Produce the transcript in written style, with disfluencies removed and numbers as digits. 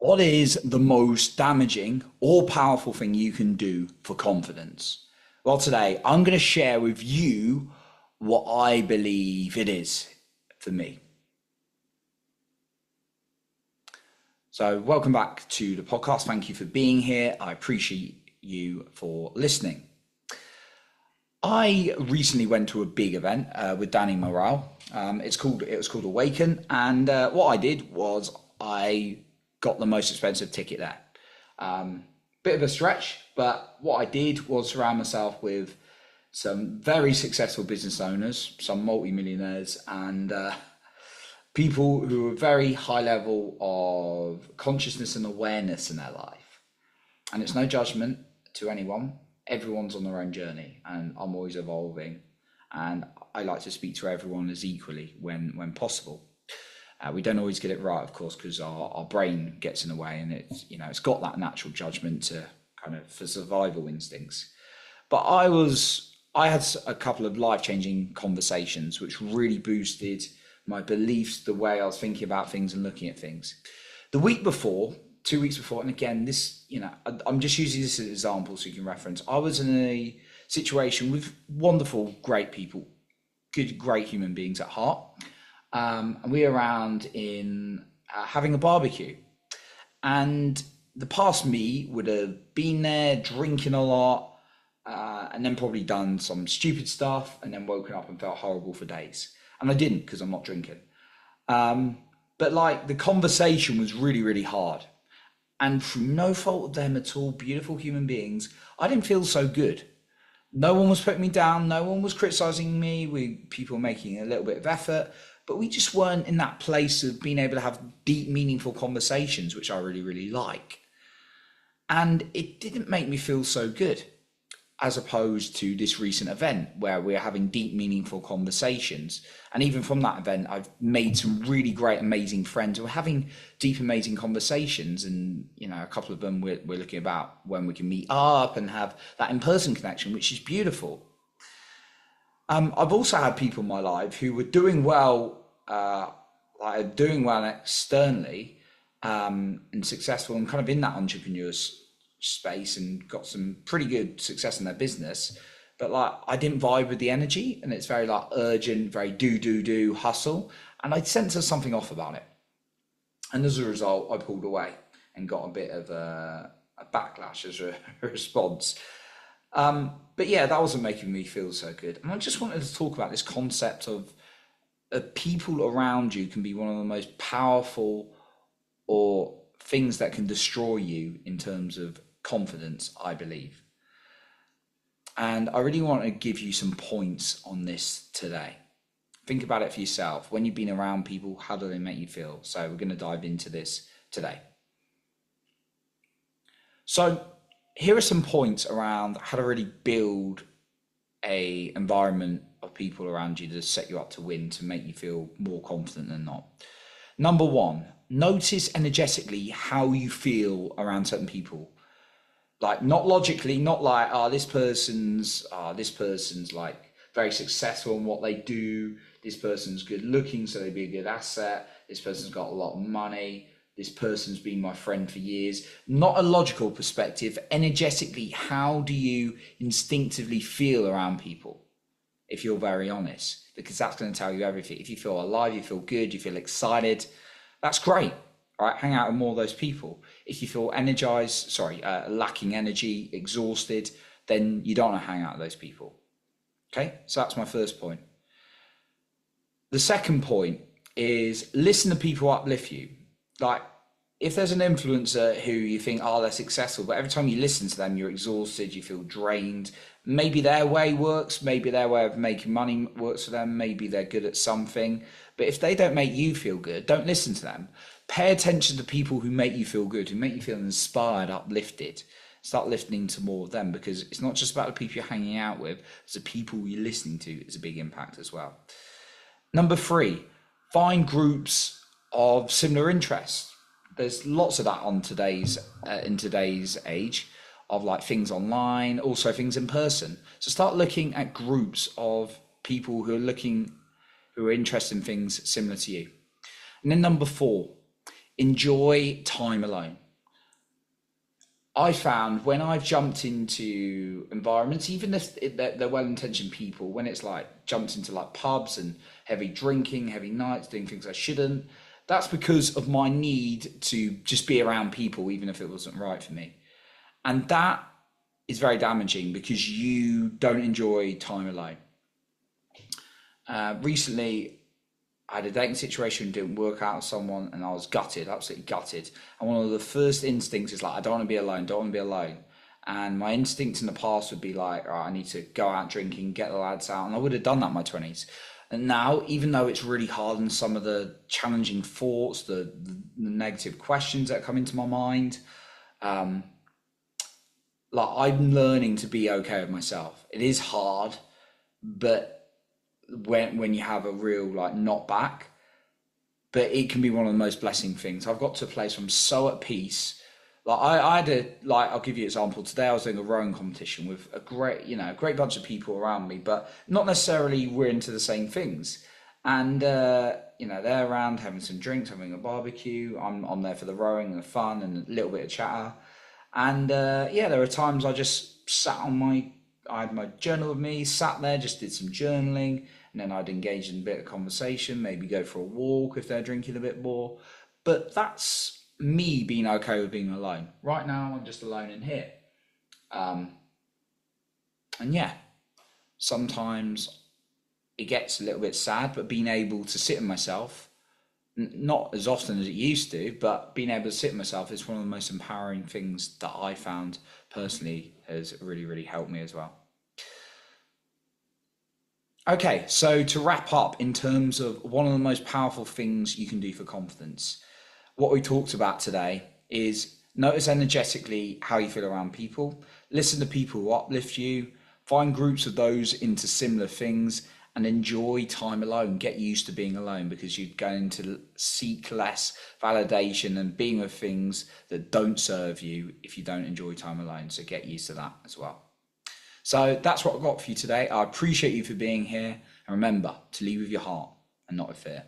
What is the most damaging or powerful thing you can do for confidence? Well, today I'm going to share with you what I believe it is for me. So, welcome back to the podcast. Thank you for being here. I appreciate you for listening. I recently went to a big event with Danny Morale. It was called Awaken, and what I did was I got the most expensive ticket there. Bit of a stretch, but what I did was surround myself with some very successful business owners, some multi-millionaires, and people who are very high level of consciousness and awareness in their life. And it's no judgment to anyone. Everyone's on their own journey, and I'm always evolving. And I like to speak to everyone as equally when possible. We don't always get it right, of course, because our brain gets in the way, and it's got that natural judgment to kind of for survival instincts. But I had a couple of life-changing conversations which really boosted my beliefs, the way I was thinking about things and looking at things. The week before, 2 weeks before, and again, I'm just using this as an example so you can reference. I was in a situation with wonderful, great people, good, great human beings at heart. And we were around in having a barbecue. And the past me would have been there drinking a lot, and then probably done some stupid stuff and then woken up and felt horrible for days. And I didn't, because I'm not drinking. But like the conversation was really, really hard. And through no fault of them at all, beautiful human beings, I didn't feel so good. No one was putting me down. No one was criticizing me. People making a little bit of effort, but we just weren't in that place of being able to have deep, meaningful conversations, which I really, really like. And it didn't make me feel so good, as opposed to this recent event where we're having deep, meaningful conversations. And even from that event, I've made some really great, amazing friends who are having deep, amazing conversations. And, a couple of them we're looking about when we can meet up and have that in-person connection, which is beautiful. I've also had people in my life who were doing well, doing well externally, and successful and kind of in that entrepreneur space and got some pretty good success in their business. But like I didn't vibe with the energy, and it's very like urgent, very do hustle. And I sensed something off about it. And as a result, I pulled away and got a bit of a backlash as a response. But yeah, that wasn't making me feel so good. And I just wanted to talk about this concept of people around you can be one of the most powerful or things that can destroy you in terms of confidence, I believe. And I really want to give you some points on this today. Think about it for yourself. When you've been around people, how do they make you feel? So we're going to dive into this today. So here are some points around how to really build a environment of people around you to set you up to win, to make you feel more confident than not. Number one, notice energetically how you feel around certain people. Like not logically, not like, this person's like very successful in what they do. This person's good looking, so they'd be a good asset. This person's got a lot of money. This person's been my friend for years. Not a logical perspective. Energetically, how do you instinctively feel around people? If you're very honest, because that's going to tell you everything. If you feel alive, you feel good, you feel excited, that's great. All right, hang out with more of those people. If you feel energized, lacking energy, exhausted, then you don't want to hang out with those people. Okay, so that's my first point. The second point is listen to people uplift you. Like if there's an influencer who you think, they're successful, but every time you listen to them, you're exhausted, you feel drained. Maybe their way works, maybe their way of making money works for them, maybe they're good at something. But if they don't make you feel good, don't listen to them. Pay attention to people who make you feel good, who make you feel inspired, uplifted. Start listening to more of them, because it's not just about the people you're hanging out with, it's the people you're listening to is a big impact as well. Number three, find groups of similar interests. There's lots of that on in today's age of like things online, also things in person. So start looking at groups of people who are interested in things similar to you. And then number four enjoy time alone. I found when I've jumped into environments, even if they're well-intentioned people, when it's like jumped into like pubs and heavy drinking, heavy nights, doing things I shouldn't, that's because of my need to just be around people, even if it wasn't right for me. And that is very damaging because you don't enjoy time alone. Recently, I had a dating situation, didn't work out with someone, and I was gutted, absolutely gutted. And one of the first instincts is like, I don't want to be alone, don't want to be alone. And my instincts in the past would be like, all right, I need to go out drinking, get the lads out. And I would have done that in my 20s. And now, even though it's really hard and some of the challenging thoughts, the negative questions that come into my mind, like I'm learning to be okay with myself. It is hard, but when you have a real like not back, but it can be one of the most blessing things. I've got to a place where I'm so at peace. Like I had a like I'll give you an example. Today I was doing a rowing competition with a great, a great bunch of people around me, but not necessarily we're into the same things. And they're around having some drinks, having a barbecue. I'm there for the rowing and the fun and a little bit of chatter. And there are times I just sat I had my journal with me, sat there, just did some journaling, and then I'd engage in a bit of conversation, maybe go for a walk if they're drinking a bit more. But that's me being okay with being alone. Right now, I'm just alone in here. And yeah, sometimes it gets a little bit sad, but being able to sit in myself, not as often as it used to, but being able to sit with myself is one of the most empowering things that I found personally has really, really helped me as well. Okay, so to wrap up, in terms of one of the most powerful things you can do for confidence, what we talked about today is notice energetically how you feel around people, listen to people who uplift you, find groups of those into similar things, and enjoy time alone. Get used to being alone because you're going to seek less validation and being with things that don't serve you if you don't enjoy time alone. So get used to that as well. So that's what I've got for you today. I appreciate you for being here. And remember to lead with your heart and not with fear.